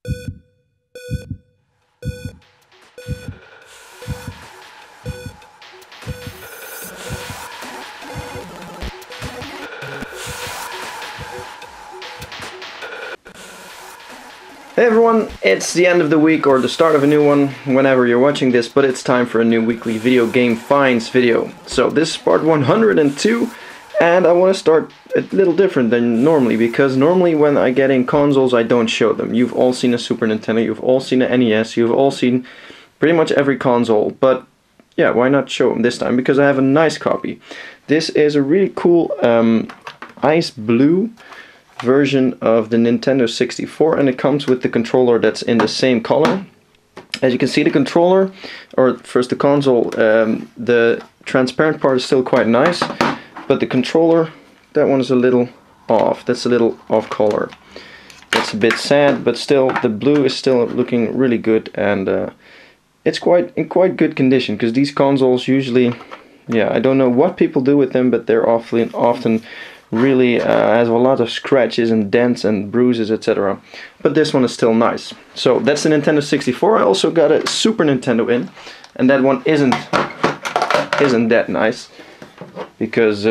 Hey everyone, it's the end of the week or the start of a new one whenever you're watching this, but it's time for a new weekly video game finds video. So this is part 102 and I want to start a little different than normally, because normally when I get in consoles I don't show them. You've all seen a Super Nintendo, you've all seen an NES, you've all seen pretty much every console, but yeah, why not show them this time? Because I have a nice copy. This is a really cool ice blue version of the Nintendo 64, and it comes with the controller that's in the same color. As you can see, the controller, or first the console, the transparent part is still quite nice, but the controller, that one is a little off. That's a little off color. That's a bit sad, but still the blue is still looking really good, and it's in quite good condition, because these consoles usually, yeah, I don't know what people do with them, but they're often really has a lot of scratches and dents and bruises, etc. But this one is still nice. So that's the Nintendo 64. I also got a Super Nintendo in, and that one isn't that nice, because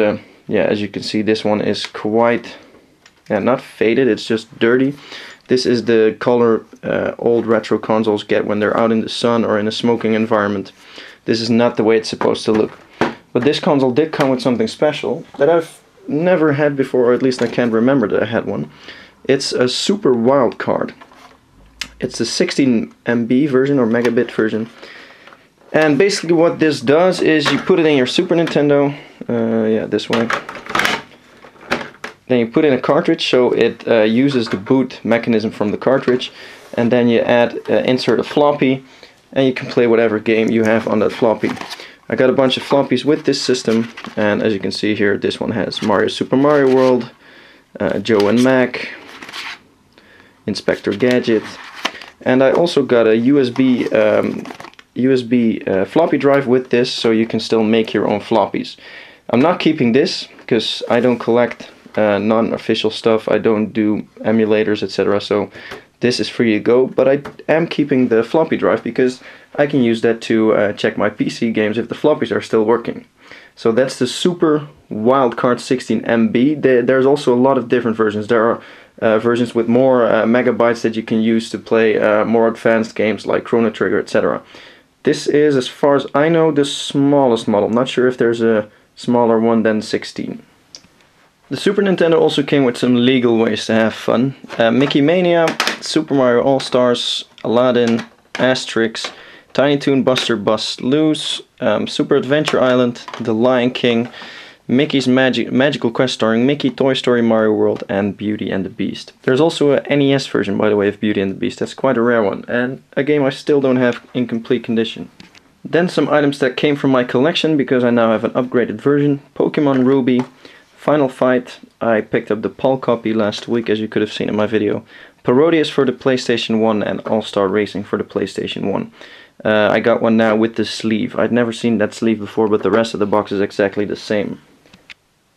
yeah, as you can see, this one is quite not faded, it's just dirty. This is the color old retro consoles get when they're out in the sun or in a smoking environment. This is not the way it's supposed to look. But this console did come with something special that I've never had before, or at least I can't remember that I had one. It's a Super Wild Card. It's a 16 MB version or megabit version, and basically what this does is you put it in your Super Nintendo, yeah, this way. Then you put in a cartridge, so it uses the boot mechanism from the cartridge, and then you insert a floppy, and you can play whatever game you have on that floppy. I got a bunch of floppies with this system, and as you can see here, this one has Super Mario World, Joe and Mac, Inspector Gadget, and I also got a USB floppy drive with this, so you can still make your own floppies. I'm not keeping this because I don't collect non-official stuff. I don't do emulators, etc. So this is free to go, but I am keeping the floppy drive because I can use that to check my PC games if the floppies are still working. So that's the Super Wildcard 16 MB. There's also a lot of different versions. There are versions with more megabytes that you can use to play more advanced games like Chrono Trigger, etc. This is, as far as I know, the smallest model. I'm not sure if there's a smaller one than 16. The Super Nintendo also came with some legal ways to have fun. Mickey Mania, Super Mario All-Stars, Aladdin, Asterix, Tiny Toon Buster Bust Loose, Super Adventure Island, The Lion King, Mickey's Magical Quest starring Mickey, Toy Story, Mario World, and Beauty and the Beast. There's also a NES version, by the way, of Beauty and the Beast. That's quite a rare one, and a game I still don't have in complete condition. Then some items that came from my collection, because I now have an upgraded version. Pokemon Ruby, Final Fight. I picked up the PAL copy last week, as you could have seen in my video. Parodius for the PlayStation 1 and All-Star Racing for the PlayStation 1. I got one now with the sleeve. I'd never seen that sleeve before, but the rest of the box is exactly the same.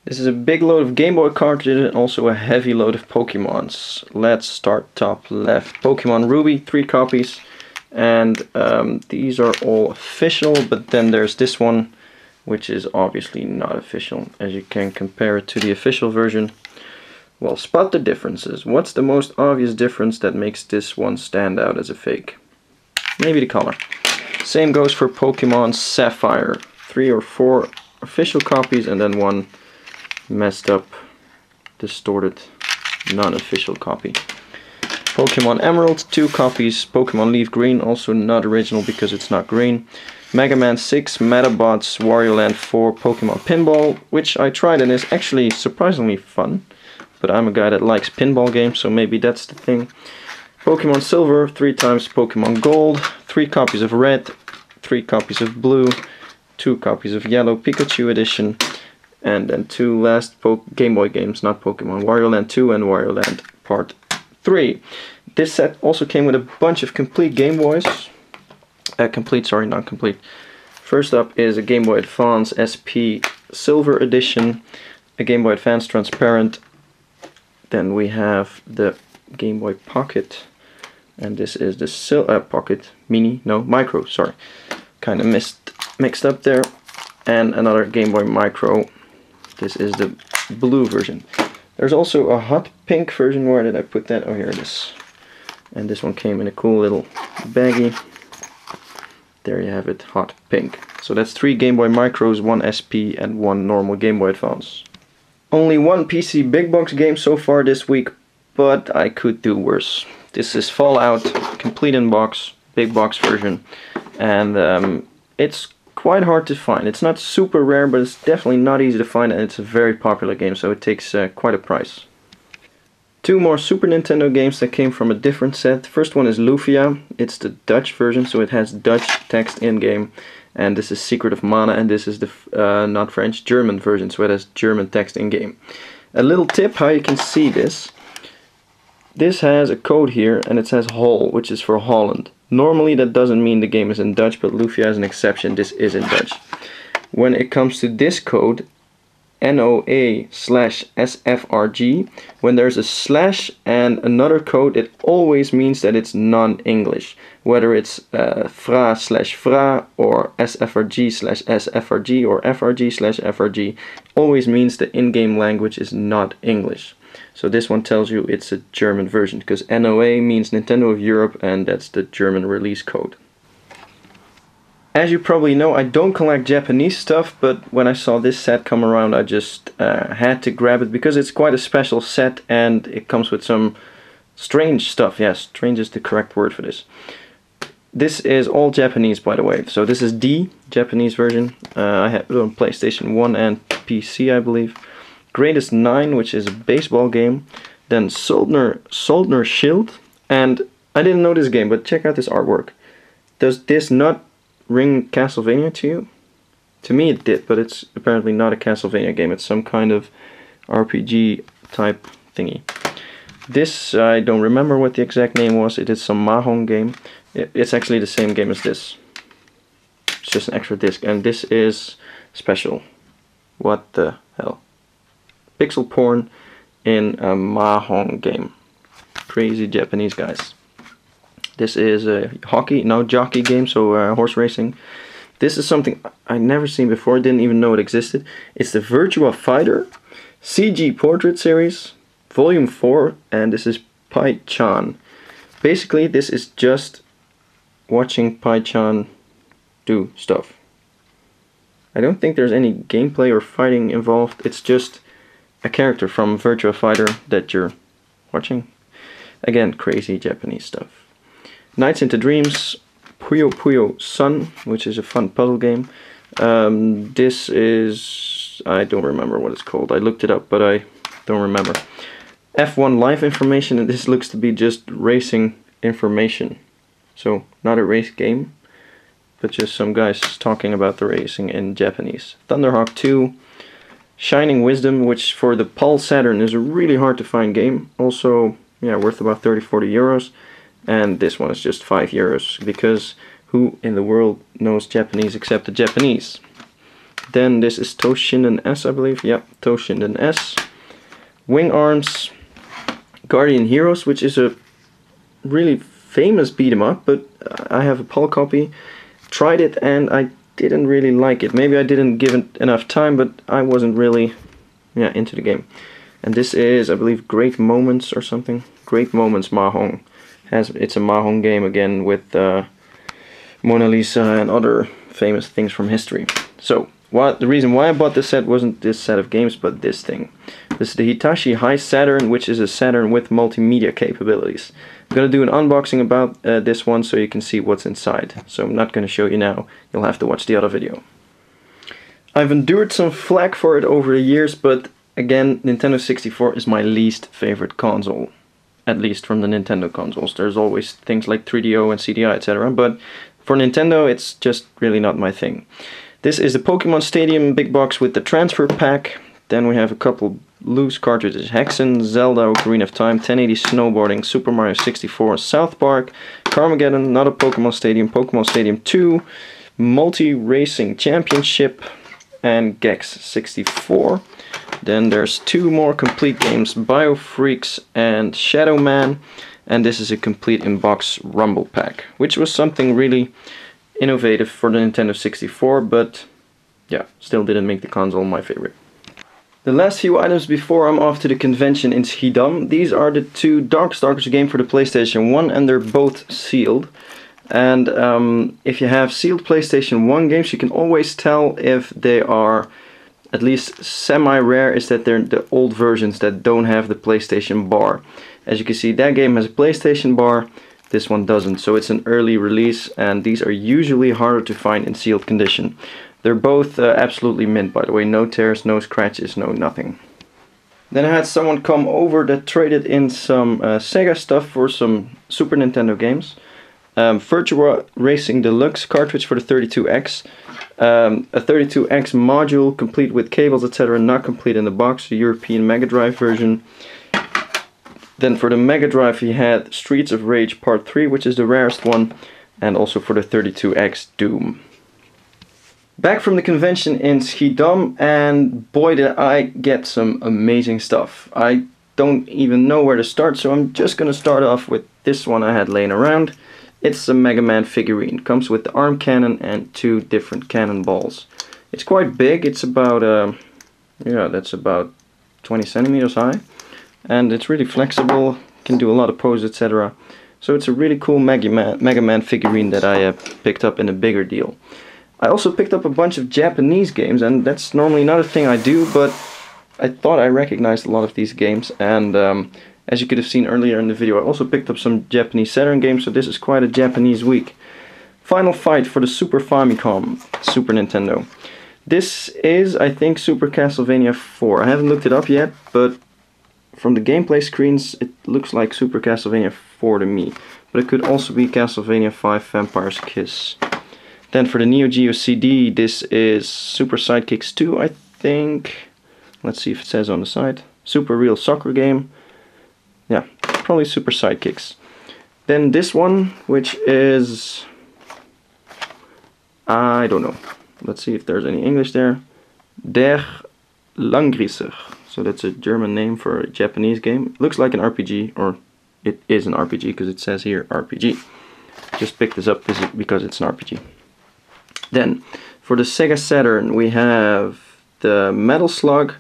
This is a big load of Game Boy cartridges and also a heavy load of Pokemons. Let's start top left. Pokemon Ruby, 3 copies. And these are all official, but then there's this one, which is obviously not official. As you can compare it to the official version. Well, spot the differences. What's the most obvious difference that makes this one stand out as a fake? Maybe the color. Same goes for Pokemon Sapphire. 3 or 4 official copies and then one messed up, distorted, non-official copy. Pokemon Emerald, 2 copies. Pokemon Leaf Green, also not original because it's not green. Mega Man 6, Metabots, Wario Land 4, Pokemon Pinball, which I tried and is actually surprisingly fun. But I'm a guy that likes pinball games, so maybe that's the thing. Pokemon Silver, 3 times Pokemon Gold, 3 copies of Red, 3 copies of Blue, 2 copies of Yellow Pikachu Edition, and then 2 last Game Boy games, not Pokemon, Wario Land 2 and Wario Land Part 3. This set also came with a bunch of complete Game Boys. Not complete. First up is a Game Boy Advance SP Silver Edition, a Game Boy Advance Transparent. Then we have the Game Boy Pocket And this is the Pocket Mini, no, Micro, sorry. Kind of mixed up there. And another Game Boy Micro. This is the blue version. There's also a hot pink version. Where did I put that? Oh, here it is. And this one came in a cool little baggie. There you have it, hot pink. So that's 3 Game Boy Micros, 1 SP and 1 normal Game Boy Advance. Only 1 PC big box game so far this week, but I could do worse. This is Fallout, complete in box, big box version, and it's quite hard to find. It's not super rare, but it's definitely not easy to find, and it's a very popular game, so it takes quite a price. 2 more Super Nintendo games that came from a different set. First one is Lufia. It's the Dutch version, so it has Dutch text in-game. And this is Secret of Mana, and this is the, not French, German version, so it has German text in-game. A little tip how you can see this. This has a code here, and it says Hol, which is for Holland. Normally that doesn't mean the game is in Dutch, but Lufia is an exception, this is in Dutch. When it comes to this code, NOA/SFRG, when there's a slash and another code, it always means that it's non-English. Whether it's FRA/FRA or SFRG/SFRG or FRG/FRG, always means the in-game language is not English. So this one tells you it's a German version, because NOA means Nintendo of Europe, and that's the German release code. As you probably know, I don't collect Japanese stuff, but when I saw this set come around, I just had to grab it because it's quite a special set and it comes with some strange stuff. Yes, strange is the correct word for this. This is all Japanese, by the way. So this is the Japanese version. I have it on PlayStation 1 and PC, I believe. Greatest 9, which is a baseball game. Then Soldner Shield. And I didn't know this game, but check out this artwork. Does this not ring Castlevania to you? To me it did, but it's apparently not a Castlevania game. It's some kind of RPG type thingy. This, I don't remember what the exact name was. It is some Mahjong game. It's actually the same game as this. It's just an extra disc, and this is special. What the hell? Pixel porn in a Mahjong game. Crazy Japanese guys. This is a jockey game, so horse racing. This is something I'd never seen before, didn't even know it existed. It's the Virtua Fighter CG Portrait Series, Volume 4, and this is Pai-chan. Basically, this is just watching Pai-chan do stuff. I don't think there's any gameplay or fighting involved, it's just a character from Virtua Fighter that you're watching. Again, crazy Japanese stuff. Nights into Dreams, Puyo Puyo Sun, which is a fun puzzle game. This is, I don't remember what it's called. I looked it up, but I don't remember. F1 live information, and this looks to be just racing information. So, not a race game, but just some guys talking about the racing in Japanese. Thunderhawk 2, Shining Wisdom, which for the PAL Saturn is a really hard to find game. Also, yeah, worth about 30-40 euros. And this one is just 5 euros, because who in the world knows Japanese except the Japanese? Then this is Toshinden S, I believe. Yep, Toshinden S. Wing Arms, Guardian Heroes, which is a really famous beat 'em up, but I have a PAL copy. Tried it and I didn't really like it. Maybe I didn't give it enough time, but I wasn't really into the game. And this is, I believe, Great Moments or something. Great Moments Mahjong. It's a Mahjong game again with Mona Lisa and other famous things from history. So, the reason why I bought this set wasn't this set of games, but this thing. This is the Hitachi High Saturn, which is a Saturn with multimedia capabilities. I'm going to do an unboxing about this one so you can see what's inside. So I'm not going to show you now, you'll have to watch the other video. I've endured some flack for it over the years, but again, Nintendo 64 is my least favorite console. At least from the Nintendo consoles. There's always things like 3DO and CDI, etc. But for Nintendo, it's just really not my thing. This is the Pokemon Stadium big box with the transfer pack. Then we have a couple loose cartridges. Hexen, Zelda Ocarina of Time, 1080 Snowboarding, Super Mario 64, South Park, Carmageddon, not a Pokemon Stadium 2, Multi-Racing Championship, and Gex 64. Then there's 2 more complete games, Biofreaks and Shadow Man. and this is a complete in-box Rumble pack, which was something really innovative for the Nintendo 64, but yeah, still didn't make the console my favorite. The last few items before I'm off to the convention in Schiedam. These are the two Darkstalkers game for the PlayStation 1, and they're both sealed. And if you have sealed PlayStation 1 games, you can always tell if they are at least semi-rare, is that they're the old versions that don't have the PlayStation bar. As you can see, that game has a PlayStation bar, this one doesn't, so it's an early release, and these are usually harder to find in sealed condition. They're both absolutely mint, by the way, no tears, no scratches, no nothing. Then I had someone come over that traded in some Sega stuff for some Super Nintendo games. Virtua Racing Deluxe cartridge for the 32X. A 32X module complete with cables, etc., not complete in the box, the European Mega Drive version. Then for the Mega Drive he had Streets of Rage Part 3, which is the rarest one, and also for the 32X Doom. Back from the convention in Schiedam, and boy did I get some amazing stuff. I don't even know where to start, so I'm just gonna start off with this one I had laying around. It's a Mega Man figurine. Comes with the arm cannon and two different cannonballs. It's quite big. It's about yeah, that's about 20 centimeters high, and it's really flexible. Can do a lot of poses, etc. So it's a really cool Mega Man figurine that I picked up in a bigger deal. I also picked up a bunch of Japanese games, and that's normally not a thing I do, but I thought I recognized a lot of these games, and as you could have seen earlier in the video, I also picked up some Japanese Saturn games, so this is quite a Japanese week. Final Fight for the Super Famicom, Super Nintendo. This is, I think, Super Castlevania 4. I haven't looked it up yet, but from the gameplay screens, it looks like Super Castlevania 4 to me. But it could also be Castlevania 5 Vampire's Kiss. Then for the Neo Geo CD, this is Super Sidekicks 2, I think. Let's see if it says on the side. Super Real Soccer Game. Yeah, probably Super Sidekicks. Then this one, which is... I don't know. Let's see if there's any English there. Der Langrisser. So that's a German name for a Japanese game. It looks like an RPG, or it is an RPG because it says here RPG. Just picked this up because it's an RPG. Then, for the Sega Saturn, we have the Metal Slug,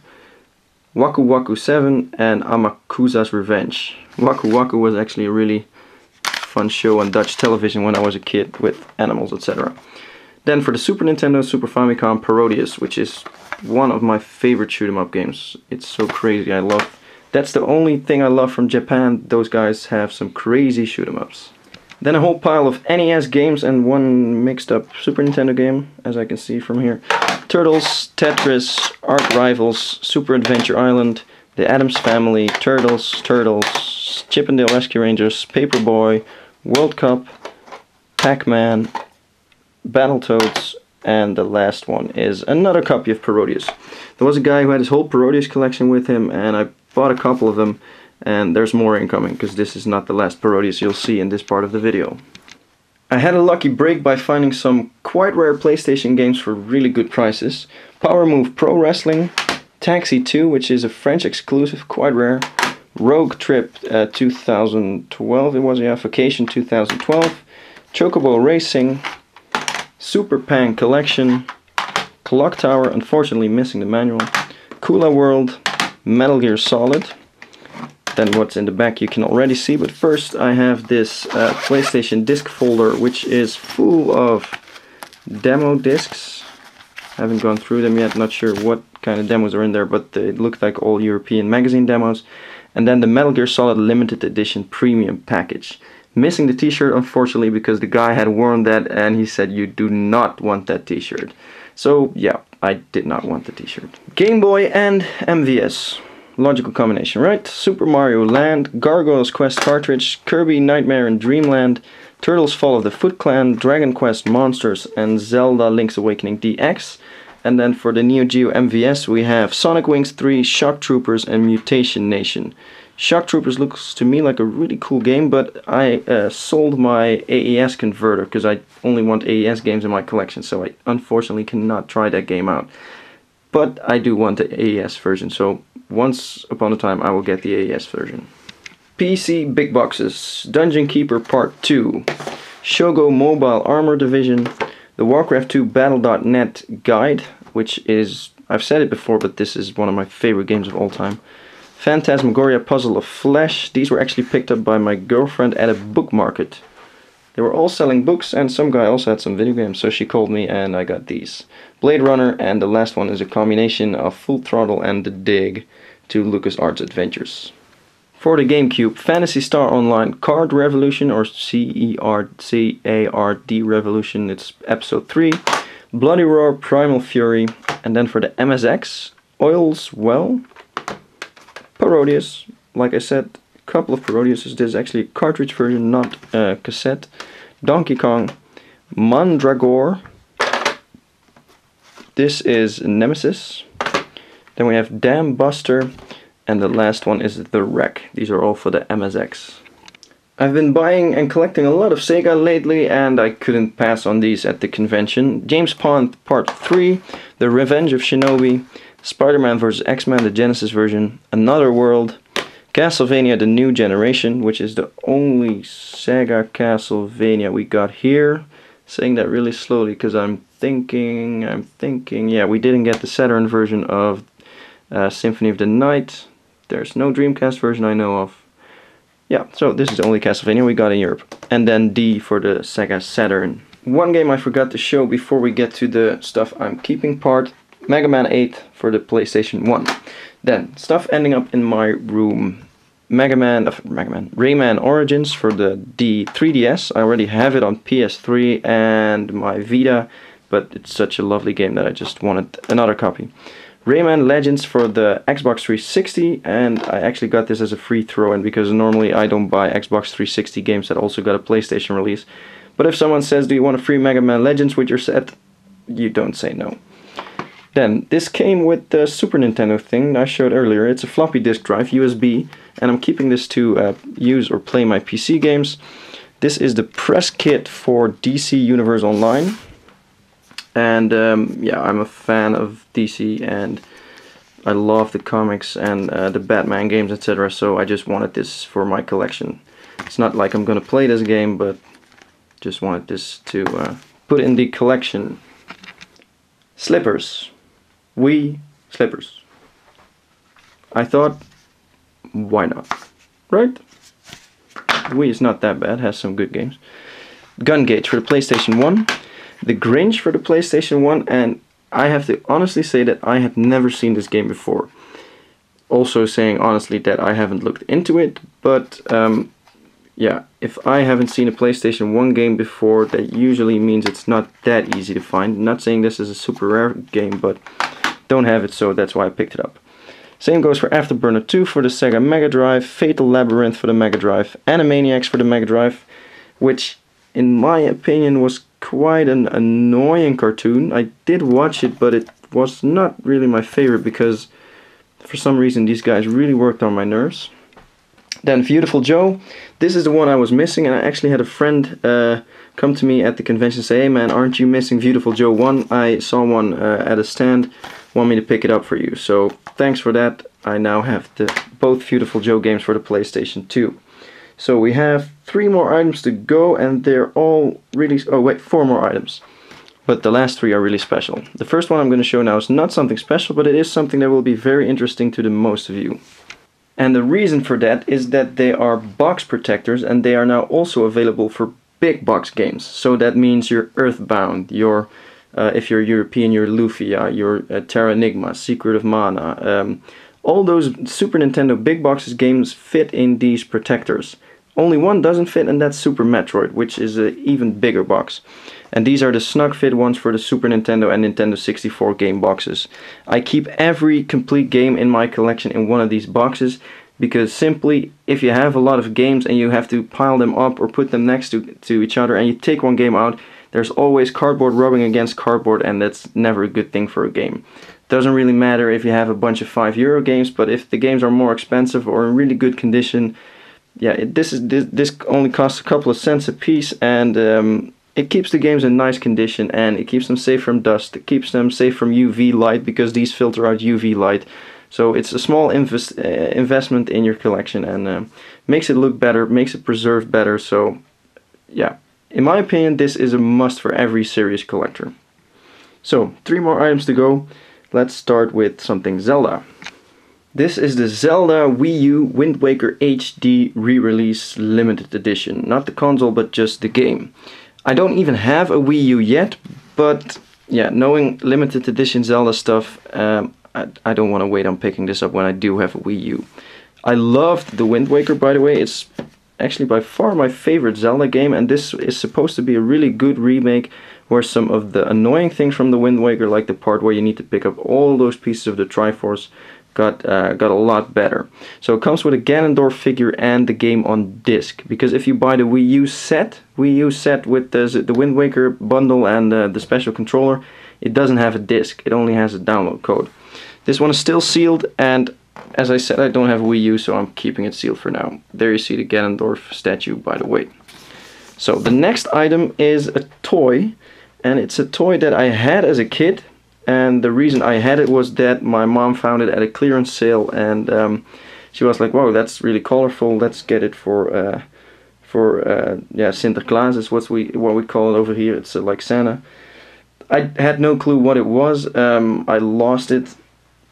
Waku Waku 7, and Amakusa's Revenge. Waku Waku was actually a really fun show on Dutch television when I was a kid with animals, etc. Then for the Super Nintendo, Super Famicom, Parodius, which is one of my favorite shoot 'em up games. It's so crazy, I love. That's the only thing I love from Japan. Those guys have some crazy shoot 'em ups. Then a whole pile of NES games and one mixed up Super Nintendo game, as I can see from here. Turtles, Tetris, Ark Rivals, Super Adventure Island, The Addams Family, Turtles, Chip 'n Dale Rescue Rangers, Paperboy, World Cup, Pac-Man, Battletoads, and the last one is another copy of Parodius. There was a guy who had his whole Parodius collection with him, and I bought a couple of them, and there's more incoming, because this is not the last Parodius you'll see in this part of the video. I had a lucky break by finding some quite rare PlayStation games for really good prices. Power Move Pro Wrestling, Taxi 2, which is a French exclusive, quite rare. Rogue Trip 2012, it was, yeah, Vacation 2012. Chocobo Racing, Super Pan Collection, Clock Tower, unfortunately missing the manual. Kula World, Metal Gear Solid. Then what's in the back you can already see, but first I have this PlayStation disc folder, which is full of demo discs. Haven't gone through them yet, not sure what kind of demos are in there, but they look like all European magazine demos. And then the Metal Gear Solid Limited Edition Premium Package. Missing the t-shirt, unfortunately, because the guy had worn that and he said you do not want that t-shirt. So yeah, I did not want the t-shirt. Game Boy and MVS. Logical combination, right? Super Mario Land, Gargoyle's Quest cartridge, Kirby Nightmare in Dreamland, Turtles Fall of the Foot Clan, Dragon Quest Monsters, and Zelda Link's Awakening DX. And then for the Neo Geo MVS we have Sonic Wings 3, Shock Troopers, and Mutation Nation. Shock Troopers looks to me like a really cool game, but I sold my AES converter because I only want AES games in my collection, so I unfortunately cannot try that game out. But I do want the AES version, so once upon a time I will get the AES version. PC big boxes. Dungeon Keeper Part 2. Shogo Mobile Armor Division. The Warcraft 2 Battle.net Guide, which is, I've said it before, but this is one of my favorite games of all time. Phantasmagoria Puzzle of Flesh. These were actually picked up by my girlfriend at a book market. They were all selling books, and some guy also had some video games, so she called me and I got these. Blade Runner, and the last one is a combination of Full Throttle and The Dig to LucasArts Adventures. For the GameCube, Phantasy Star Online Card Revolution, or C-E-R-C-A-R-D Revolution, it's episode 3. Bloody Roar Primal Fury, and then for the MSX, Oil's Well, Parodius, like I said, a couple of Parodiuses. This is actually a cartridge version, not a cassette. Donkey Kong, Mandragore, this is Nemesis, then we have Dam Buster, and the last one is The Wreck. These are all for the MSX. I've been buying and collecting a lot of Sega lately, and I couldn't pass on these at the convention. James Bond Part 3, The Revenge of Shinobi, Spider-Man vs. X-Men, the Genesis version, Another World, Castlevania The New Generation, which is the only Sega Castlevania we got here. Saying that really slowly because I'm thinking, yeah, we didn't get the Saturn version of Symphony of the Night. There's no Dreamcast version I know of. Yeah, so this is the only Castlevania we got in Europe. And then D for the Sega Saturn. One game I forgot to show before we get to the stuff I'm keeping part. Mega Man 8 for the PlayStation 1. Then, stuff ending up in my room. Rayman Origins for the 3DS. I already have it on PS3 and my Vita, but it's such a lovely game that I just wanted another copy. Rayman Legends for the Xbox 360, and I actually got this as a free throw-in because normally I don't buy Xbox 360 games that also got a PlayStation release. But if someone says, do you want a free Mega Man Legends with your set, you don't say no. Then, this came with the Super Nintendo thing I showed earlier. It's a floppy disk drive, USB, and I'm keeping this to use or play my PC games. This is the press kit for DC Universe Online. And yeah, I'm a fan of DC and I love the comics and the Batman games, etc. So I just wanted this for my collection. It's not like I'm gonna play this game, but just wanted this to put in the collection. Slippers. Wii slippers. I thought, why not? Right? Wii is not that bad, has some good games. Gun Gauge for the PlayStation 1. The Grinch for the PlayStation 1, and I have to honestly say that I had never seen this game before. Also saying honestly that I haven't looked into it, but yeah, if I haven't seen a PlayStation 1 game before, that usually means it's not that easy to find. I'm not saying this is a super rare game, but don't have it, so that's why I picked it up. Same goes for Afterburner 2 for the Sega Mega Drive, Fatal Labyrinth for the Mega Drive, Animaniacs for the Mega Drive, which in my opinion was quite an annoying cartoon. I did watch it, but it was not really my favorite because for some reason these guys really worked on my nerves. Then Beautiful Joe, this is the one I was missing, and I actually had a friend come to me at the convention and say, hey man, aren't you missing Beautiful Joe 1? I saw one at a stand, want me to pick it up for you. So thanks for that. I now have both Beautiful Joe games for the PlayStation 2. So we have 3 more items to go, and they're all really, oh wait, 4 more items. But the last 3 are really special. The first one I'm going to show now is not something special, but it is something that will be very interesting to the most of you. And the reason for that is that they are box protectors, and they are now also available for big box games. So that means your Earthbound, your if you're European, your Lufia, your Terranigma, Secret of Mana. All those Super Nintendo big boxes games fit in these protectors. Only one doesn't fit, and that's Super Metroid, which is an even bigger box. And these are the snug fit ones for the Super Nintendo and Nintendo 64 game boxes. I keep every complete game in my collection in one of these boxes, because simply, if you have a lot of games and you have to pile them up or put them next to each other, and you take one game out, there's always cardboard rubbing against cardboard, and that's never a good thing for a game. Doesn't really matter if you have a bunch of €5 games, but if the games are more expensive or in really good condition, yeah, this only costs a couple of cents a piece, and it keeps the games in nice condition, and it keeps them safe from dust. It keeps them safe from UV light, because these filter out UV light. So it's a small investment in your collection, and makes it look better, makes it preserve better. So yeah, in my opinion, this is a must for every serious collector. So 3 more items to go. Let's start with something Zelda. This is the Zelda Wii U Wind Waker HD re-release limited edition. Not the console, but just the game. I don't even have a Wii U yet, but yeah, knowing limited edition Zelda stuff, I don't want to wait on picking this up when I do have a Wii U. I loved the Wind Waker, by the way. It's actually by far my favorite Zelda game, and this is supposed to be a really good remake where some of the annoying things from the Wind Waker, like the part where you need to pick up all those pieces of the Triforce, got a lot better. So it comes with a Ganondorf figure and the game on disc, because if you buy the Wii U set with the Wind Waker bundle and the special controller, it doesn't have a disc, it only has a download code. This one is still sealed, and as I said, I don't have a Wii U, so I'm keeping it sealed for now. There you see the Ganondorf statue, by the way. So the next item is a toy, and it's a toy that I had as a kid. And the reason I had it was that my mom found it at a clearance sale, and she was like, "Whoa, that's really colorful. Let's get it for yeah, Sinterklaas is what we call it over here. It's like Santa." I had no clue what it was. I lost it.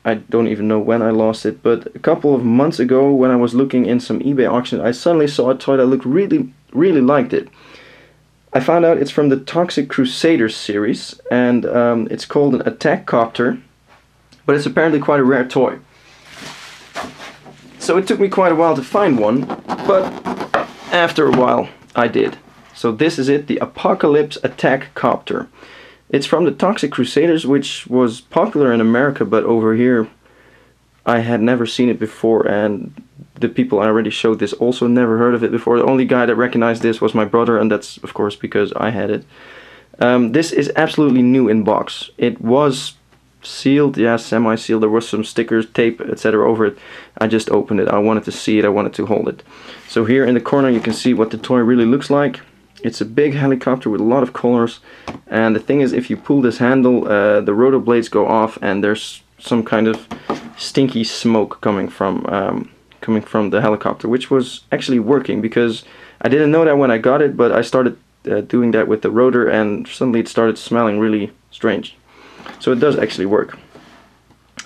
I don't even know when I lost it, but a couple of months ago, when I was looking in some eBay auction, I suddenly saw a toy that looked really liked it. I found out it's from the Toxic Crusaders series, and it's called an Attack Copter, but it's apparently quite a rare toy. So it took me quite a while to find one, but after a while I did. So this is it, the Apocalypse Attack Copter. It's from the Toxic Crusaders, which was popular in America, but over here I had never seen it before, and the people I already showed this also never heard of it before. The only guy that recognized this was my brother, and that's of course because I had it. This is absolutely new in box. It was sealed, yeah, semi-sealed. There was some stickers, tape, etc. over it. I just opened it. I wanted to see it. I wanted to hold it. So here in the corner you can see what the toy really looks like. It's a big helicopter with a lot of colors, and the thing is, if you pull this handle, the rotor blades go off, and there's some kind of stinky smoke coming from the helicopter, which was actually working, because I didn't know that when I got it, but I started doing that with the rotor, and suddenly it started smelling really strange. So it does actually work.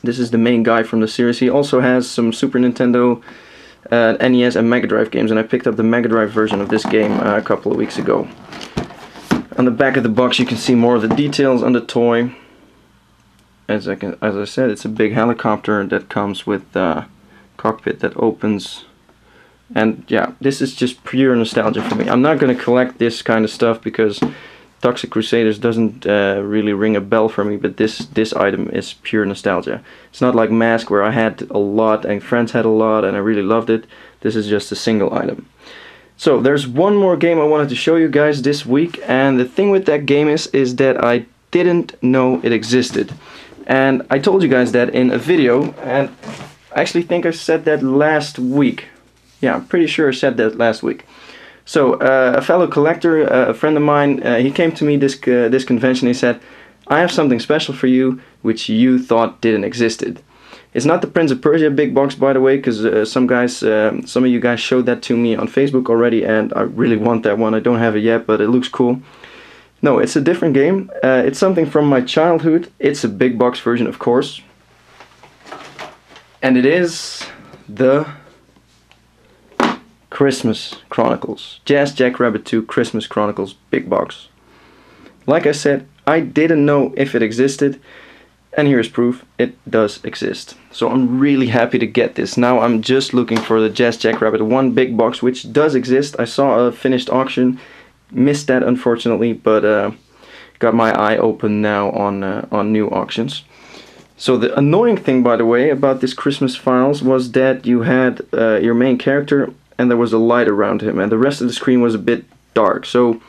This is the main guy from the series. He also has some Super Nintendo, NES and Mega Drive games, and I picked up the Mega Drive version of this game a couple of weeks ago. On the back of the box you can see more of the details on the toy. As I said, it's a big helicopter that comes with a cockpit that opens, and yeah, this is just pure nostalgia for me. I'm not going to collect this kind of stuff because Toxic Crusaders doesn't really ring a bell for me, but this item is pure nostalgia. It's not like Mask, where I had a lot and friends had a lot and I really loved it. This is just a single item. So there's one more game I wanted to show you guys this week, and the thing with that game is that I didn't know it existed. And I told you guys that in a video, and I actually think I said that last week. Yeah, I'm pretty sure I said that last week. So a fellow collector, a friend of mine, he came to me this convention. He said, "I have something special for you which you thought didn't existed." It's not the Prince of Persia big box, by the way, because some of you guys showed that to me on Facebook already, and I really want that one. I don't have it yet, but it looks cool. No, it's a different game. It's something from my childhood. It's a big box version, of course. And it is the Christmas Chronicles. Jazz Jackrabbit 2 Christmas Chronicles big box. Like I said, I didn't know if it existed, and here's proof, it does exist. So I'm really happy to get this. Now I'm just looking for the Jazz Jackrabbit 1 big box, which does exist. I saw a finished auction, missed that unfortunately, but got my eye open now on new auctions. So the annoying thing, by the way, about this Christmas Files was that you had your main character and there was a light around him, and the rest of the screen was a bit dark, so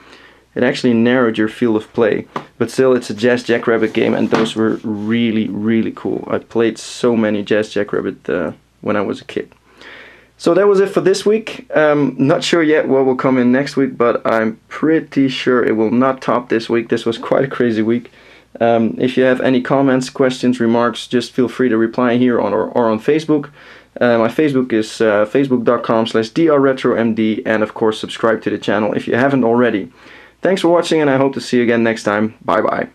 it actually narrowed your field of play. But still, it's a Jazz Jackrabbit game, and those were really cool. I played so many Jazz Jackrabbit when I was a kid. So that was it for this week. Not sure yet what will come in next week, but I'm pretty sure it will not top this week. This was quite a crazy week. If you have any comments, questions, remarks, just feel free to reply here or on Facebook. My Facebook is facebook.com/drretromd, and of course subscribe to the channel if you haven't already. Thanks for watching, and I hope to see you again next time. Bye bye.